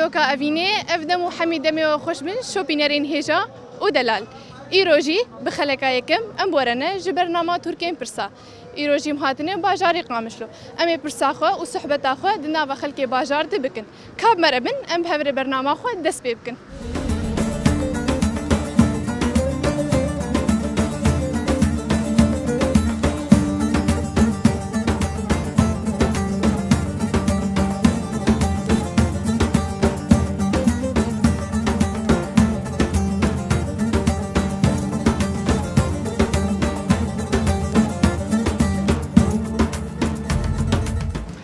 دوكا افيني افدم حميد دمي وخوش من شوبينرين هيجا ودلال ايروجي بخلكايكم ام بورنا جبرنامه تركين برسا ايروجي مهاتنه باجاري قامشلو امي برسا خو وصحبتا خو دنا خلكي باجار دبكن كاب مربن ام بهبر برنامه خو دس بيبكن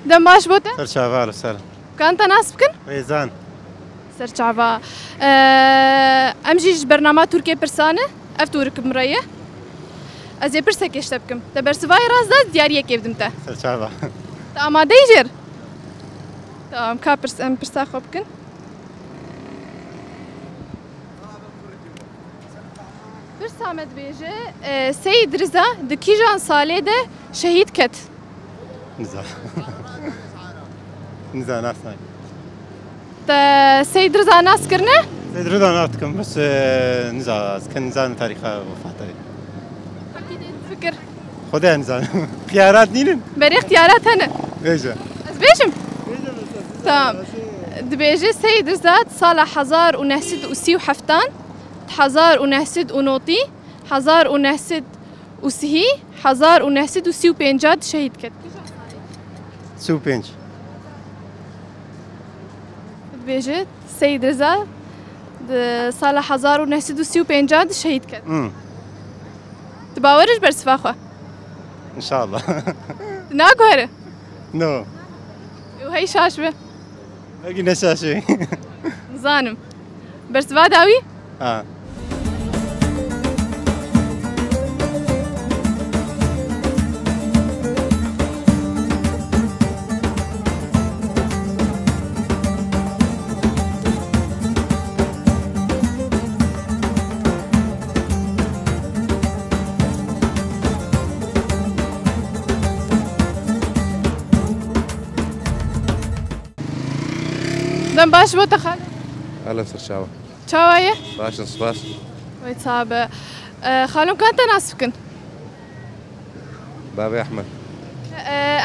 دم باش بوته؟ سر شعبان وسهلا. كانت ناس بكن؟ ميزان. سر شعبان. أمجيج برنامج تركيا برسانة أفتورك مرية. أزي برسك يشتبكم. تبرس فيروس ده ديارية كيف دمته؟ سر شعبان. تمام ديجر. تمام كابرس أم برسا خبكن. برسا مدبيجة سيد رضا دكيجان صالة ده شهيد كت. نزا. نزا ناس هاي. سيد رضا ناس كرنا؟ سيد رضا نعرفكم بس نزا كان نزا تاريخ وفاته. أكيد فكر. خدها نزا. خيارات نيلن؟ بري اختيارات هنا. ايش؟ أزبيشم. تمام. دبيجي سيد رضا صالح حزار ونهسد وسي وحفتان. حزار ونهسد ونوطي. حزار ونهسد وسهي. حزار ونهسد وسي وبينجاد شهيد كت. سو بينج. بيجت سيد رضا صالح حزار ونهسد وسي وبينجاد شهيد كت. تباورج برس فاخوة. ان شاء الله. ناقوره. نو. وهي شاشبة. باقي نشاشة. زانم. برس فاداوي؟ دم باش بو تخال أهلا سر شعبان. شاوية؟ باش نصباس. ويتصاب خالون كانت ناسفكن. بابي أحمد.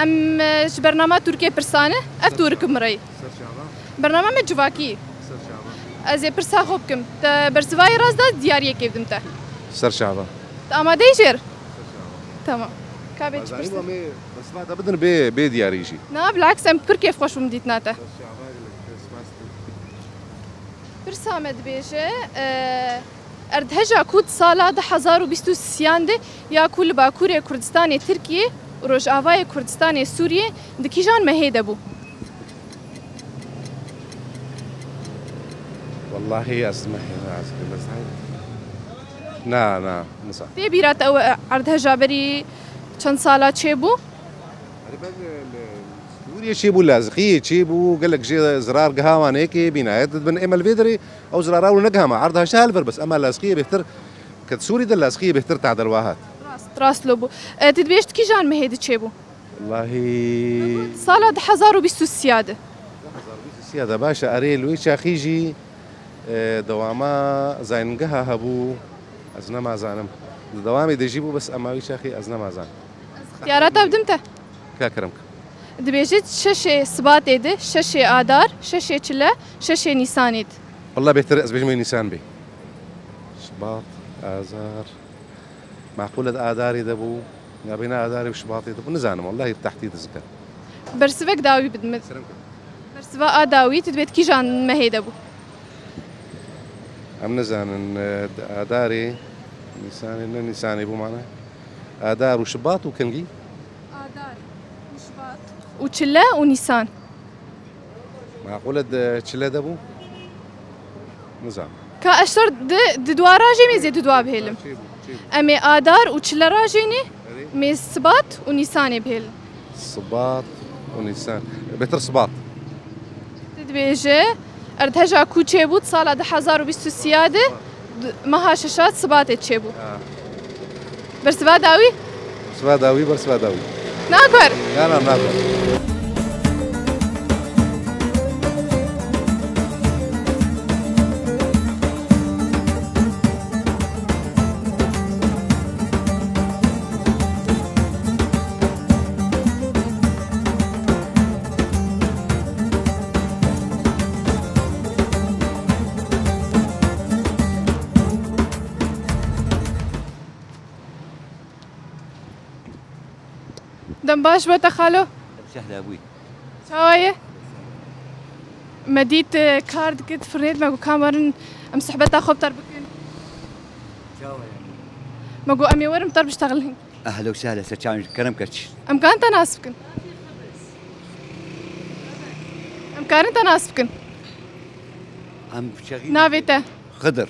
أم برنامج تركيا برسانة أفتورك مري. سر شعبان. برنامج جواكي. سر شعبان. أزي برسا خوبكم. برس فيروس ده ديارية كيف دمته؟ سر شعبان. أما ديجر. تمام. كابيتش بس برسا. بعد بدنا بي دياري شيء. نا بالعكس أم كركي خوش ومديتناته. سر شعبان برسا مدبيجة اردهجا كود سالا ده 1023 ده يا كل باكوري كردستان تركيا وروجافاي كردستان سوريا دكيجان مهيدا بو. والله اسمح بس هاي. نا نصح. في بيرات أو اردهجا بري كان سالا تشيبو؟ سوريا شيبو لازقية شيبو قال لك جي زرار قهوة هيك بناية بن إما الفيدري أو زرار أول نقهمة عرضها شالفر بس أما لازقية بيختر كت سوري ده لازقية بيختر تعدل واحد. راس لوبو تدبيش كيجان مهيدا تشيبو؟ والله سالا ده 1023 سيادة باشا أريل ويش أخيجي دواما زينقها هبو أزنا ما زانم دوامي ديجيبو بس أما ويش أخي أزنا ما زان. اختيارات أبدمته؟ كاكرمك. دبيجت ششة سبات إيده ششة آدار ششة چلا ششة نيسانيد. والله بيختر أزبيجمي نيسان بي. شباط آذار معقولة آداري دبو نبينا آداري وشباطي دبو نزانم والله التحديد الزكاة. برسفك داوي بدمت. برسفا آداوي تدبيت كيجان مهيدا بو. أم نزان آداري نيساني بو معنا آدار وشباط وكنجي. آدار وشباط وچلا ونيسان. معقولة چلا دبو نزان. كأشتر دوا راجي ميزي دوا بهلم. أمي آدار وچلا راجيني ميز سباط ونيساني بهلم. صباط ونيسان بيتر صباط. تدبيجي اردهجا كو چيبوت سالا ده 1023 مها ششات سبات چيبو. برسوا داوي؟ برسوا داوي برسوا داوي. ناكور. لا ناكور. دم باش بوتا خالو سهلا ابوي شاوية مديت كارد كنت فرنيت ماكو كامرن ام صحبتها خبطر بكن ماكو امي ورم طر بشتغلهن اهلا وسهلا سرچان كرم كرش ام كان تناسبكن ام كان تناسبكن ام شغيل نافيته خضر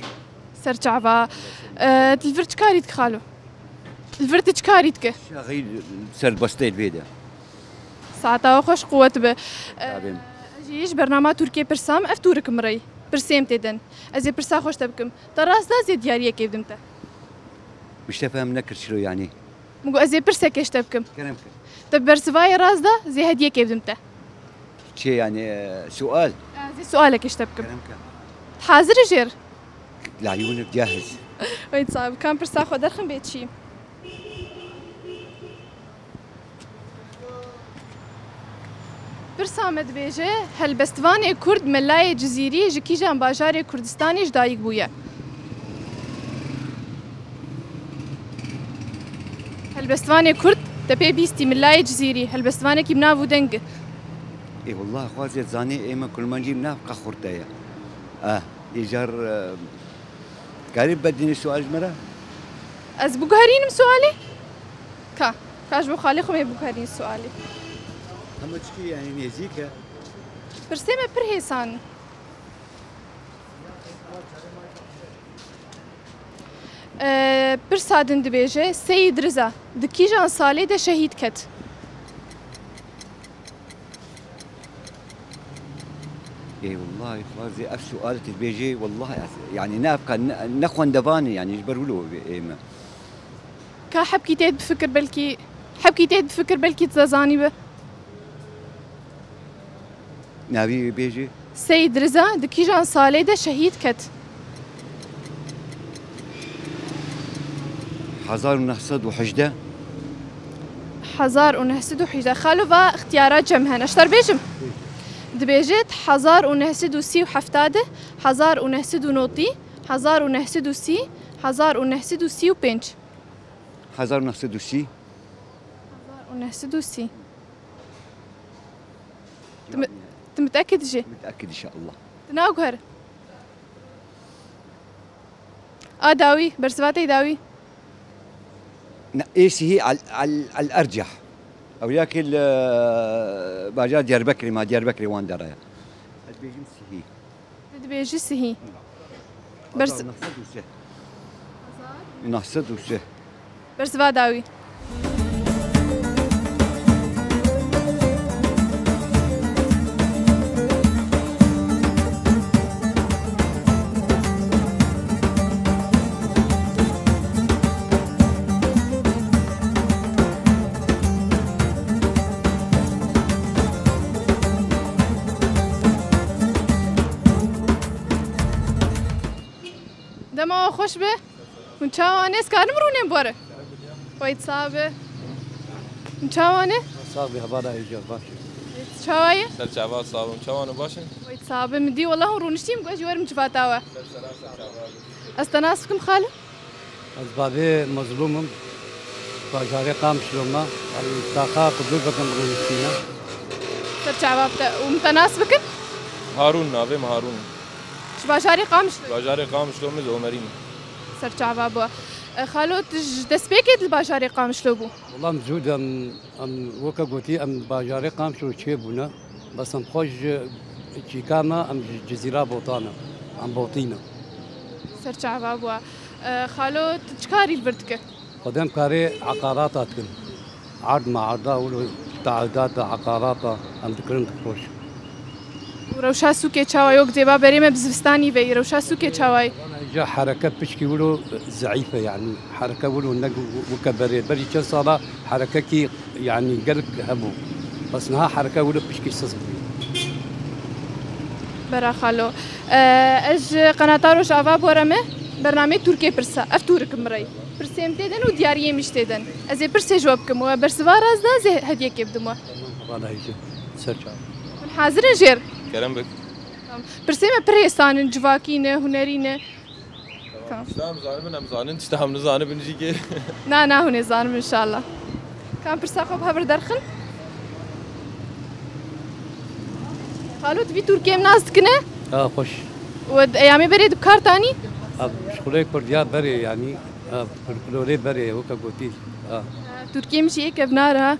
سرچعبا تلفرت كاريتك خالو تلفرت كاريتك شغيل سر بستيل بيدا ساعتها خوش قوة به تابم جيش برنامج تركيا برسام افتورك مري برسيم تدن ازي برسا خوش تبكم تراس دا زي دياريه كيف دمته مش تفهم نكر شلو يعني مقو ازي برسا كيش تبكم كرم كر طب برسفاي راس دا زي هديه كيف دمته شي يعني سؤال زي سؤالك ايش تبكم كرم كر حاضر جير لعيونك جاهز ويت صعب كان برسا خو درخم بيت شي برسامد بيجي هالبستواني كرد ملاي جزيري جكيجان باجاري كردستاني جدايق بويا هالبستواني كرد تبي بيستي ملاي جزيري هالبستواني كي بنافو دنق اي والله خوازي زاني ايما كل ما نجيب نافقه خورتايا ايجار قريب بديني سؤال جمره از بوغارين سؤالي كاش بو خالي خمي بوغارين سؤالي هم تشكي يعني نيزيكا برسيمة برهيسان برسادن دبيجي سيد رزا دكيجان صالي ده شهيد كت اي والله خوازي اف سؤال تبيجي والله يعني نافقه نخون دفاني يعني يجبروا له ايما حبكي تيد بفكر بلكي تزازاني به نبي بيجي سيد رزا دكيجان صالي ده شهيد كت 1911 1911 خالو با اختيارات جمهن اشتر بيجم دبيجت 1937 1990 1930 1935 1906 1906 انت متأكد جي؟ متأكد إن شاء الله تناوغر داوي برسواتي داوي ايش هي على الأرجح أو ياكل باجا ديار بكري ما ديار بكري وان درايا بيجي سهي برس نحصد وشه برسوا داوي دما خوش به من چاوانه اسکار مرونه باره وید صابه من چاوانه صابي هبادا ايجار باشي چاوایه سر چاوال صابم چوانو باشن وید صابه مدی والله رونشتیم گوجی ورم جفاتاوه استناسكم خاله أسبابي مظلوم باجاري قام شلوما الطاقة قبول بكم بغنستينا سر چاوابتا ومتناسبكن هارون ناویم هارون شباشاري قامش باجار قام شلوم زومرين سر چاوابا خالو دست بيكيد الباجاري قامش لوبو والله مزود ام وكا قوتي ام باجاري قام شلو تشيبونا بس ام خوش تشيكاما ام جزيرة بوطانا ام بوطينا سر چاوابا خالو تشكاري البرتكه قدام كاري عقارات اتكن عرض مع عرضا ولو تعهدات عقارات ام ذكرن خوش روشا سوكي چاوای وقت دبا بريمه بزفستاني في روشا سوكي چاوای جا حركة بشكي ولو ضعيفة يعني حركة ولو نق وكبري بري كل صلاة حركة كي يعني قلق هبو بس نها حركة ولو بشكي سصبي برا خالو اج قناتارو شافا بورمه برنامج تركيا برسا افتورك مري برسيم تيدن ودياريه مش تيدن ازي برسي جوابكم وبرسوا راز دا زي هديه كيبدموا هذا هيك سرچا حاضر جير کرم بک برسيمه بريستان جواكينه هنرينه اسلام زانه من زانن تشتهم نزانه بنجي كي نا هوني زانم ان شاء الله كان برساخو بهبر درخن خالو تبي تركيا مناز كنا خوش ود ايامي بريد بكار تاني شغله كرديا بري يعني كلوري بري وكا قوتي تركيا مشي كبنارها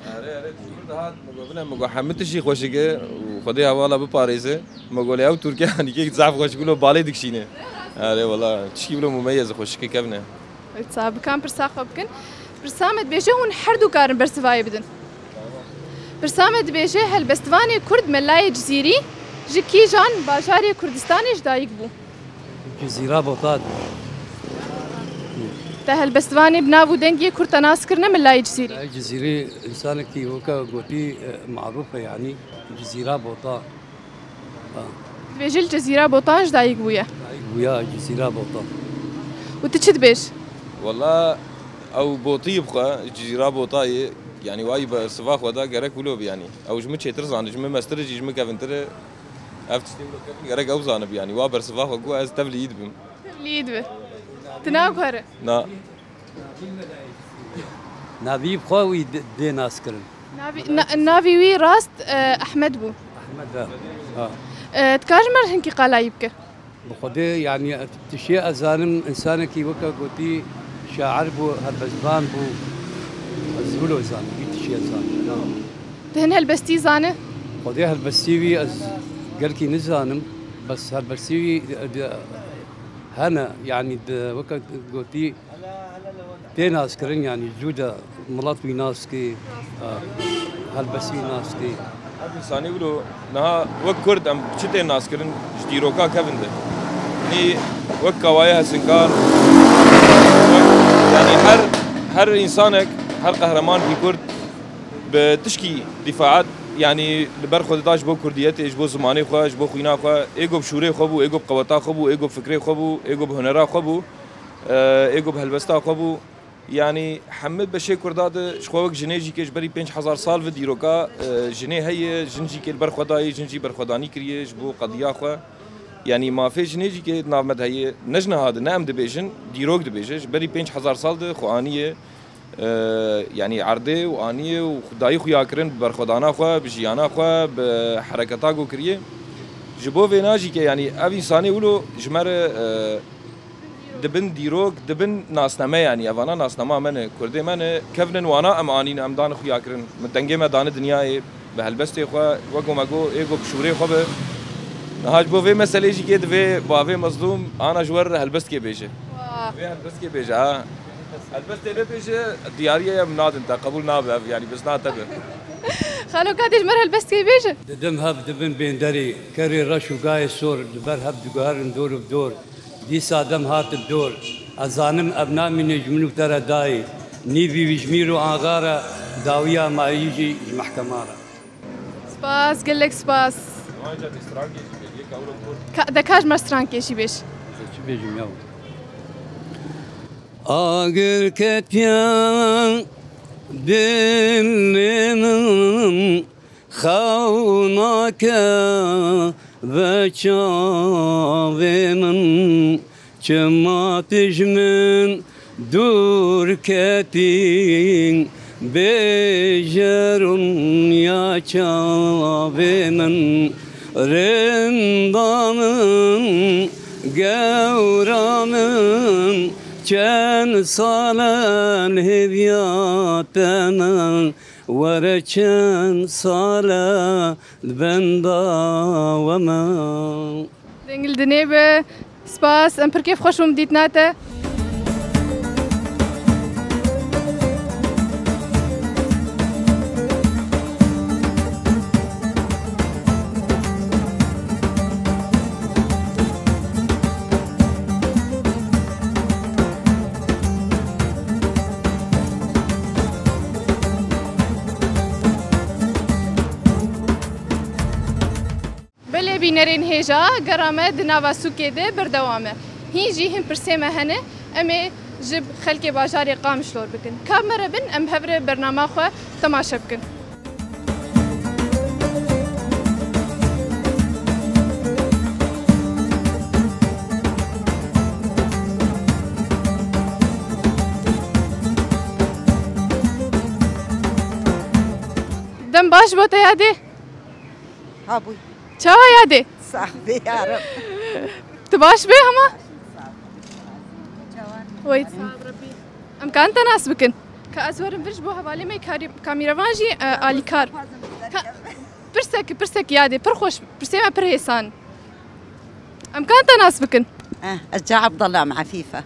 مگو حمد شي خوشگه وخدي حوالا بپاريزه مگو له تركيا يعني كي ضعف خوش كله بالي دكشينه اره والله تشكي بلو مميز خوشكي كبنه صاب كان برساخو بكن برسامت بيجي هون حردو كارن برسفاي بدن برسامت بيجي هالبستواني كرد ملاي جزيري جكي جان باجاري كردستاني جدايق بو جزيرة بوطاد هالبستواني بنابو دنجي كرد ناس كرنا ملاي جزيري الجزيرة إنسانك وكا قوتي معروفة يعني جزيرة بوطا بيجي الجزيرة بوطان جدايق بويا ويا جزيرة بوطا وتشد بيش والله او بوطي بخا جزيره بوطاي يعني واي بصفاخ ودا جرك ولو يعني او جمع شي ترزان جمع ماسترجي جمع كافنتر افتشتي ولو جرك او زانب يعني وابر صفاخ وقو از تبلي يدبم ليد به تناغر نا نبي بخوي دي ناس كرن نافي وي راست احمد بو أحمد تكاجمر هنكي قلايبك بخدي يعني تشي أزانم إنسانك وكا قوتي شاعر بو هالبزبان بو الزولو زان بيتشي زان تهن هالبستي زانه خدي هالبستيوي از قالكي نزانم بس هالبستيوي هنا يعني وكا قوتي تي ناس كرن يعني جودة ملاطوي ناس كي هالبستي ناس كي انساني ولو نها وك كرد ام چته ناس کرن جديروكا كافنده ني وك كوايا سنكار يعني هر انسانك هر قهرمان في كرد بتشكي دفاعات يعني لبر خودتاش بو كرديته اجبو زماني خو اجبو خوينا خو ايجو بشوري خو بو ايجو بقوتا خو بو ايجو بفكري خو بو ايجو بهنرا خو بو ايجو بهلبستا خو بو يعني حمد بشي كرداد شخوك جنيجي كيش بري 5000 سال في ديروكا جني هي جنجي كي البرخداي جنجي برخداني كريه جبو قضيه خو يعني ما في جنيجي كي نامد هي نجنا هذا نام دبيجن ديروك دبيجش بري 5000 سال ده خوانيه يعني عرضه وانيه وخداي خو ياكرن برخدانا خو بجيانا خو بحركتا جو كريه جبو فيناجي كي يعني ابي انساني ولو جمر دبن ديروك دبن ناسنامه يعني اوانا ناسنامه من كردي من كفنن وانا امانين امدان خو ياكرن متنگه مدان دنيا بهلبستي خو وگو مگو ايگو بشوري خو به نهاج بو في مساله جي كده في باوي مظلوم انا جور هلبست كي بيجه في هلبست كي بيجه هلبست اللي بيجه دياريه مناد انت قبول ناب يعني بس ناتبه خالو كاديش مر هلبست كي بيجه دم هب دبن بين دري كري رش وقاي سور دبر هب دقار ندور بدور دي سادم هات الدور أزانم أبناء من يجملوا ترى داي نيفي بيجميروا آغارة داوية ما يجي محكمة سباس قال لك سباس دكاج مستران كيشي بيش بيجم ياو آغر كتيان دلنم خوناك وچاومن چما تجمن دور کتین بجرم یا چاومن رندانن گورانن چند سالن هویاتنن ورا چند ساله بندا وما دنگل دنيبه سباس ام كيف خوش مديتناته بینرین هجا گرامه دنوا سوکیده بردوامه هیچی هم پرسیمه هنه امی جب خلک باجاری قامش لور بکن کامرا بن ام هفر برنامه خو تماشا بکن دم باش بوتا يادي هابوي چاوا يادي صاحبي يا رب تباش بي هما ويت ام كان تناس بكن كازورم برج بو حوالي مي كاميرافان جي اليكار برسك يادي برخوش برسي ما برهسان ام كان تناس بكن ارجع عبد الله مع عفيفه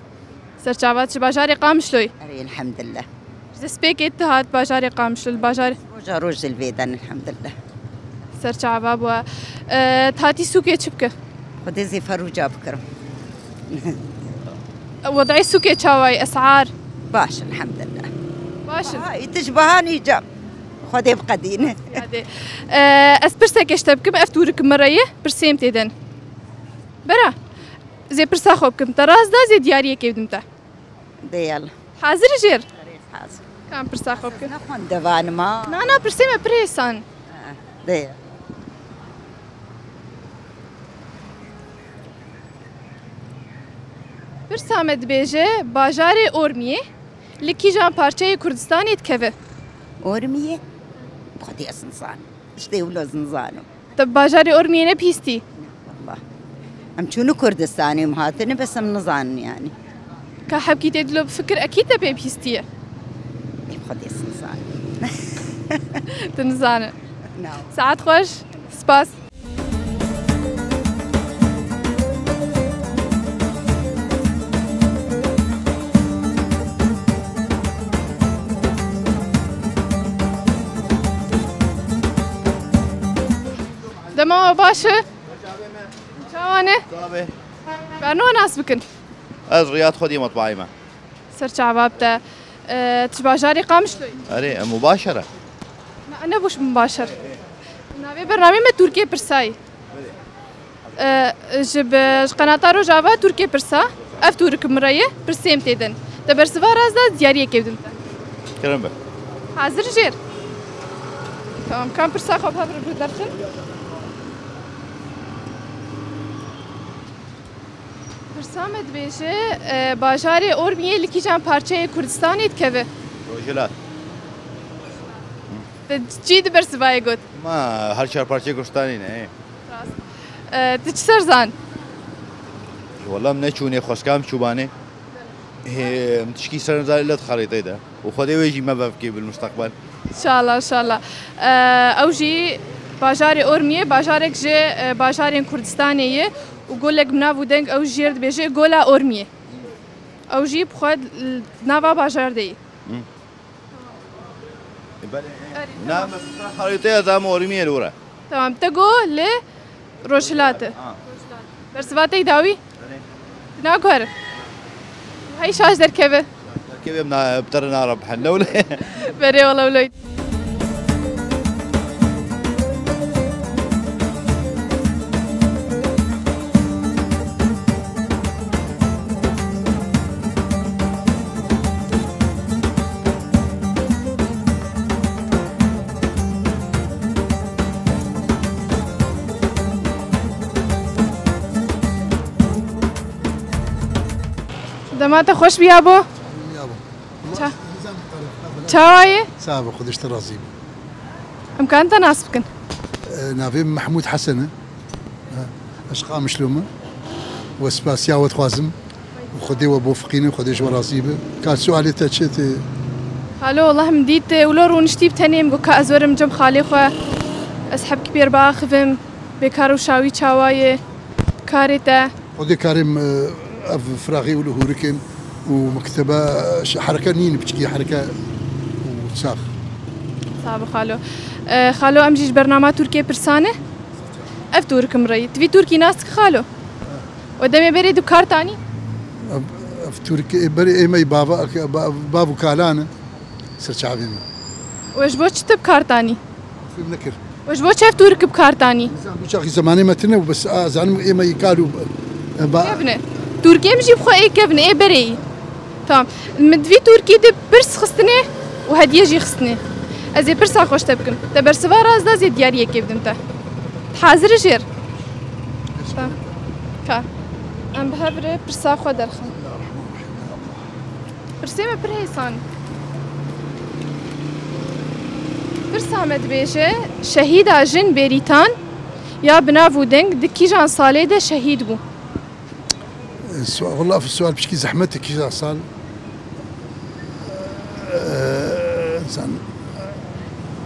سرچاوات باجاري قامشلوي اري الحمد لله سبيكيت هات باجاري قامشل باجاري روج البيدن الحمد لله سرچاوا بو تاتي سوكي چبكه خدي زي فروجه بكرم وضعي سوكي چاواي اسعار باش الحمد لله باش تشبهاني جاب خدي بقدينه هذه اسبرسك اشتبكم افتورك مريه برسيم تيدن برا زي برسا خوبكم تراز دا زي دياريه كيدمتا ديال حاضر جير حاضر كان برسا خوبكم نخون دوان ما انا برسيم بريسان ديال برسامد بيجي باجاري اورميه لكي جان بارچه كردستاني تكفه اورميه خدي اسنزان اشتي ولو زنزانو طب باجاري اورميه نه بيستي والله ام شنو كردستاني مهاتني بس ام نزان يعني كحبكي تدلو بفكر اكيد تبي بيستي خدي اسنزان تنزانه نعم ساعات خوش سباس دماغ باشه شوانه صافي بانو ناس بكن از رياض خدي مطبعي ما سرچ عبابته تباجاري قامشلوي اري مباشره انا بوش مباشر ناوي برنامج ما تركيا برساي جب قناة روجافا تركيا برسا اف تورك مريه برسيم تيدن تبرسوا رازدا زياريه كيدن كلام بك حاضر جير تمام كان برسا خب هبر بدرشن برسامت بيجي باجاري اورميه لكي جان parçaya كردستاني تكفي روجلات تجيد برسباي قلت ما هر شهر بارچه كردستاني نه تجسر زان والله من چونه خوشكام شوبانه متشكي سرنزال لت خريطه ده وخدي ويجي ما بفكي بالمستقبل ان شاء الله ان شاء الله او جي باجاري اورميه باجارك جي باجارين كردستانيه وقول لك بنافو دنگ او جيرد بيجي قولا اورميه او جي بخد نافا باجار دي نعم خريطه زعما اورميه لورا تمام تقو ل روشلاته برسواتي داوي ناكور هاي شاش در كيف كيف بدنا بترنا ربح ولا بري والله ولويد دماته خوش بیا بو چاوایه سابق خودش ترازيب امكان تناس بكن نافي محمود حسنه اشقا مشلومه وسباسيا وتخوازم وخدي وبوفقيني وخدي جو رازيبه كان سؤالي تشتي الو والله مديت ولور ونشتي بتنيم بكا ازورم جم خالي خو اسحب كبير باخفم بكارو شاوي چاوایه كاريتا خدي كريم فراغي ولهوركن ومكتبه حركه نين بتشكي حركه وتساخ صعب خالو خالو امجيش برنامج تركيا برسانه اف تورك مريت في تركي ناس خالو ودمي بريد بكارتاني في تركيا بري ايمي بابو كالانه سرچاوي وش بوش بكارتاني في منكر وش بوش اف تورك بكارتاني بشاخي زماني متنه بس زعما ايمي قالوا كيفنه تركيا مجي بخو اي كيفنه اي بري تمام مدفي تركي دي برس خستني وهديه جي خستني ازي برسا خوش تبكن تبرسوا راز دا زي دياريه كيف دمتا حاضر جير تمام كا ام بهبره برسا خو درخن برسيمه برهيسان برسا مدبيجة شهيد جن بريتان يا بنافو دنگ دكي جان صالي ده شهيد بو. السؤال والله في السؤال بشكي زحمتك كي صال انسان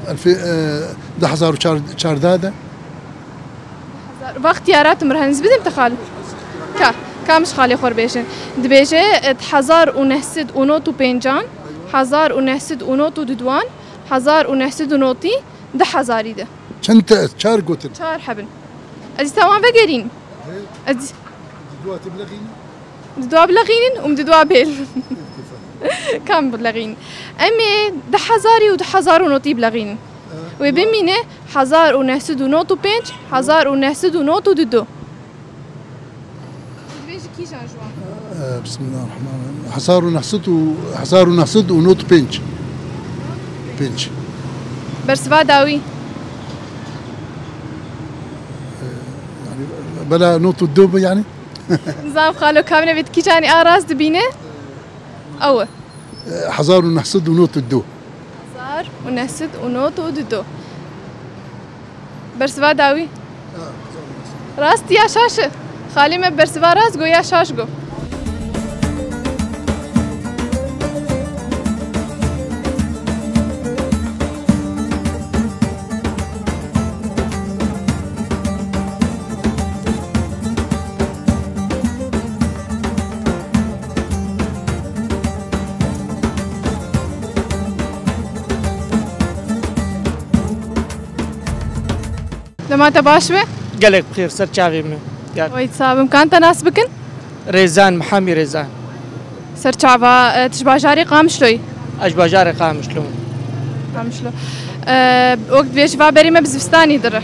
2014 واختيارات مرهنز بدم تخال كامش خالي خور بيشن دبيجة 1995 1992 1992 ده حزاري ده چند چار قوتن 4 حبن از تمام بگرین از دوا تبلغين دوا بلغين دوا بيل كم بلغين امي ده حزاري وده حزار ونوتي بلغين وبمينه 1995 1992 بسم الله الرحمن الرحيم حصار ونحسد ونوت بينش برسوا داوي يعني بلا نوت الدوب يعني نظام خالو كامله بتكي جاني اراس دبينه او حصار ونحسد ونوت الدو حصار ونحسد ونوت ودو برسوا داوي راست يا شاشه خالي ما برسوا راس جو يا شاش جو لما تباشوه قالك بخير سر شافي منه ويت صابم كان تناس بكن ريزان محامي ريزان سر شعبا تشباجاري قامشلوي اجباجاري قامشلو وقت بيش فابري ما بزفستاني دره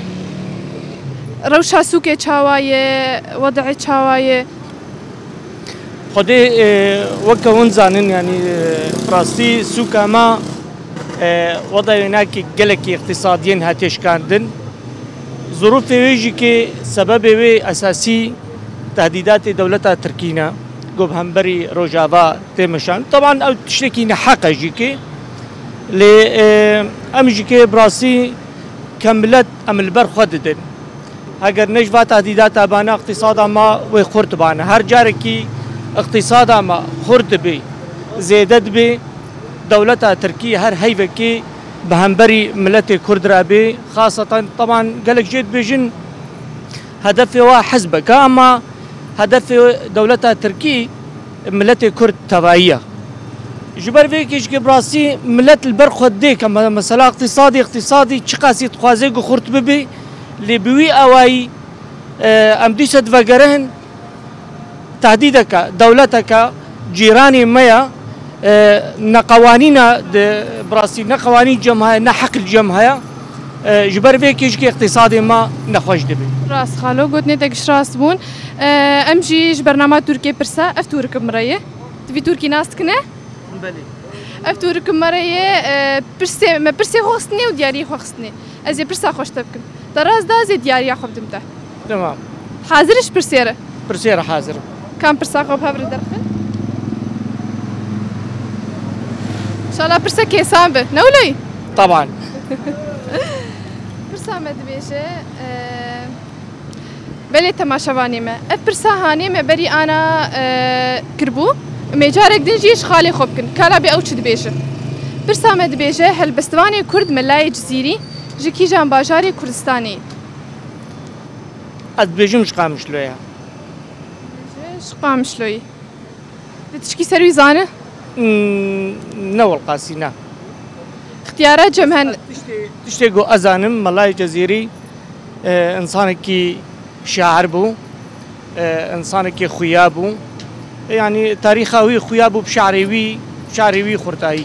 روشا سوكي تشاوايه وضعي تشاوايه خدي وكا ونزانن يعني براستي سوكا ما وضعي هناك قالك اقتصاديا هاتيش كاندن ظروف ويجي كي سبب وي اساسي تهديدات دولتها تركينا قوب همبري روجافا تيمشان طبعا او تشتكينا حقا جيكي ل امجيكي براسي كملت ام البر خددن اگر نجفا تهديدات ابانا اقتصادا ما وخرت بانا هر جاركي اقتصادا ما خرت بي زيدت بي دولتها تركيا هر هيفكي بهمبري ملتي كرد رابي خاصة طبعا قالك جيت بيجن هدفي وحزبك اما هدف دولتها تركي ملتي كرد تبعية جبر فيك يشكي براسي ملت البرخود دي كما مسألة اقتصادي تشقاسي تخوازيق خرط ببي اللي بوي اواي امديسة فقرهن تهديدك دولتك جيراني ميا نقوانين براسي نقوانين جمهها نحق الجمهها جبر فيك يشكي اقتصادي ما نخوش دبي راس خالو قلت نتاكش راس بون امجي برنامج تركي برسا افتورك مريه تبي تركي ناس كنا بلي افتورك مريه برسي ما برسي خوستني ودياري خوستني ازي برسا خوش تبكن تراز دازي دياري خبدمته تمام حاضرش برسيره حاضر كم برسا خب هبر درخن ان شاء الله برسا كيسان به نولي طبعا برسا مدبيجه بلي تماشواني ما برسا هاني ما بري انا كربو ميجارك دنجيش خالي خوبكن كالا بي اوتش دبيجه برسا مدبيجه هل بستواني كرد ملاي جزيري جكي جان باجاري كردستاني ادبيجم شقامشلويا شقامشلوي تشكي سروي زانه نول قاسينا اختيارات جمهن تشتيقو ازانم ملاي جزيري انسانكي شاعر بو انسانكي خيابو يعني تاريخاوي خيابو بشعريوي خرطاي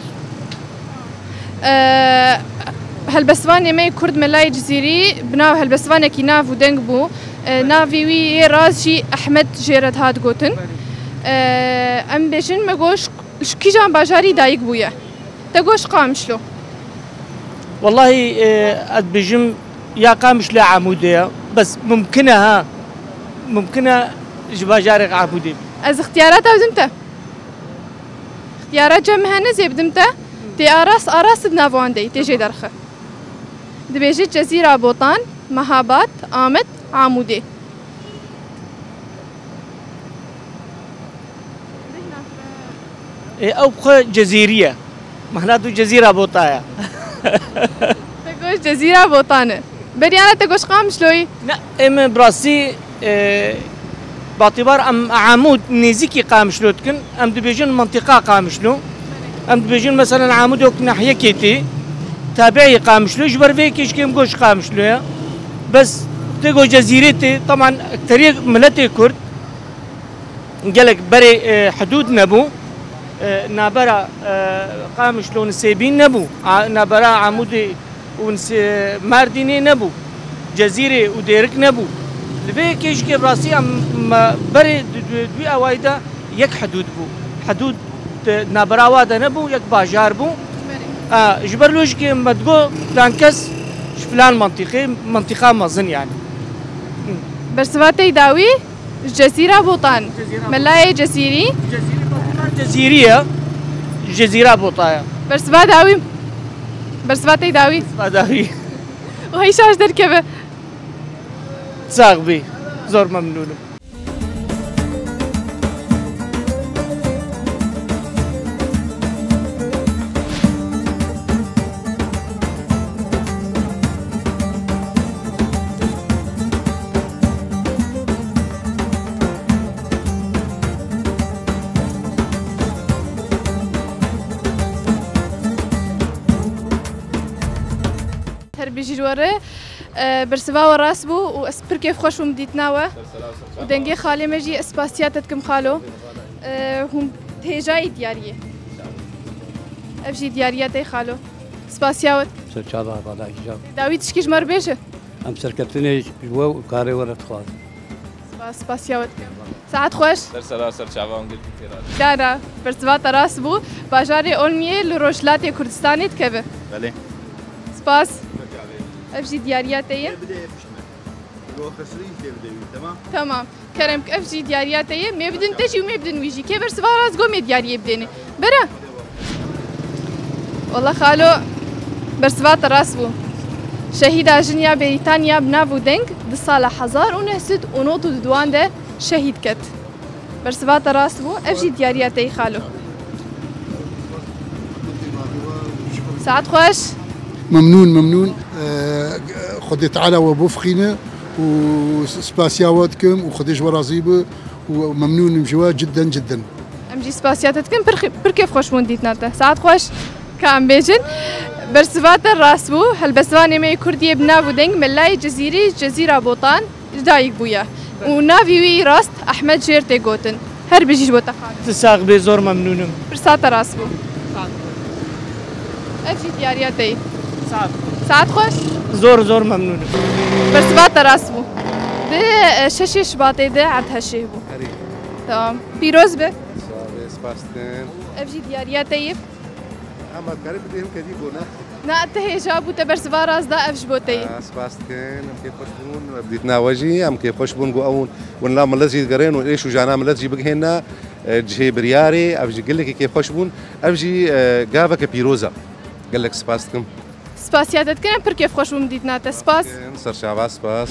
هالبسواني ماي كرد ملاي جزيري بناو هالبسواني كي نافو دنگ بو نافي وي رازشي احمد جيرد هاد قوتن ام بيجن مگوش شكي جان باجاري دايق بويا تگوش قامشلو والله ادبجم يا قامشلو عمودية بس ممكنة جباجارق عمودي از اختيارات بدمته اختيارات جمهنه زي بدمته تي اراس نافوان دي تيجي درخه دبيجي جزيرة بوطان مهابات آمد عمودي. أو بخو جزيرية مهناتو جزيرة بوطايا. تقول جزيرة بوطانة بريانا تقولش قام شلوي؟ لا إما براسي باعتبار أم عمود نزيكي قامشلوتكن أم دبيجن منطقة قامشلو أم دبيجن مثلا عمود وك ناحية كيتي تابعي قامشلو جبر فيكيش كيم قوش قامشلو بس تقول جزيرتي طبعا أكترية ملتي كرد قالك بري حدود نبو نابرا قامشلو نسيبين نبو نابرا عمودي مارديني نبو جزيرة وديرك نبو لبي كيش كي براسي ام بري دوي اوايدا يك حدود بو حدود نابرا وادا نبو يك باجار بو جبر لوش كي مدقو فلان كس فلان منطقة مظن يعني برسواتي داوي جزيرة بوطان ملاي جزيري جزيرية جزيرة بوطايا برسوات داوي برسواتي داوي داوي وهي شاش دركبه صاغبي زور ممنون. بيجي جواره برسبا وراس بو واسبر كيف خوش ومديتناوه ودنجي خالي مجي اسباسياتتكم خالو هم تهجاي دياريه ابجي ديارياتي خالو سباسياوت سرچاوا بالا اجاب داوي تشكيش مر بيشه ام سركتني جو وكاري ورا تخواز سباسياوت ساعات خوش سرچاوا انجل دارا برسبا تراس بو باجاري اولميه لروشلاتي كردستاني تكبه بله سباس افجي ديارياتي تمام كرمك افجي ديارياتي ما بدن تجي وما بدن ويجي كيف برسبا راس قومي دياريه بدني برا والله خالو برسبا تراس بو شهيدة جنيا بريطانيا بنافو دنگ دي سالة 1992 ده شهيد كت برسبا تراس بو افجي ديارياتي خالو ساعات خوش ممنون خدي تعالى وبوفخينا وسباسياواتكم وخدي جوارازيبه وممنون مجوا جدا امجي سباسياتكم بركيف خوش ونديتنا ساعات خوش كان بيجن برسبات الراسبو هالبسواني مي كردية بنافو دنگ ملاي جزيرة بوطان دايق بويا ونافيوي راست احمد جيرتي قوتن هر بيجي بوتا خالد تساق بزور ممنونم برسات الراسبو افجي ديارياتي ساعات خوش زور ممنون برسبات راسبو ده شش باطي ده عرض هالشيبو تمام بيروز به سباستن افجي دياريات طيب اما كاري بدهم كديبونا نا انتهي جابو تبرسبا راس ده افج بوتي سباستن ام كيف خوشبون بديتنا وجي ام كيف خوشبون جو اون ونلا ملزي قرين وايش وجانا ملزي بقهنا جهي برياري افجي قال لك كيف خوشبون افجي جافك بيروزا قال لك سباستكم سباسياتت كان بركيف خوش ومديتنا سباس صار شعبا سباس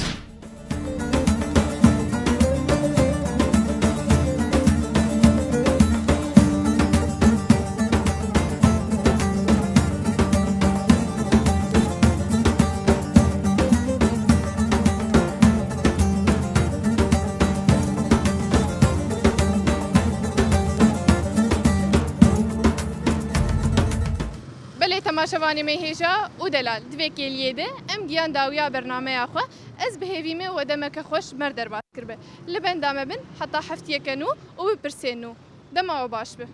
تماشاوانی مهیجا و دلال دویکی لیده ام گیان داویا برنامه آخوا از بهیویمه و دمک خوش مردر باز کرده لبن دام بن حتی هفته کنو و بپرسینو دما و باش به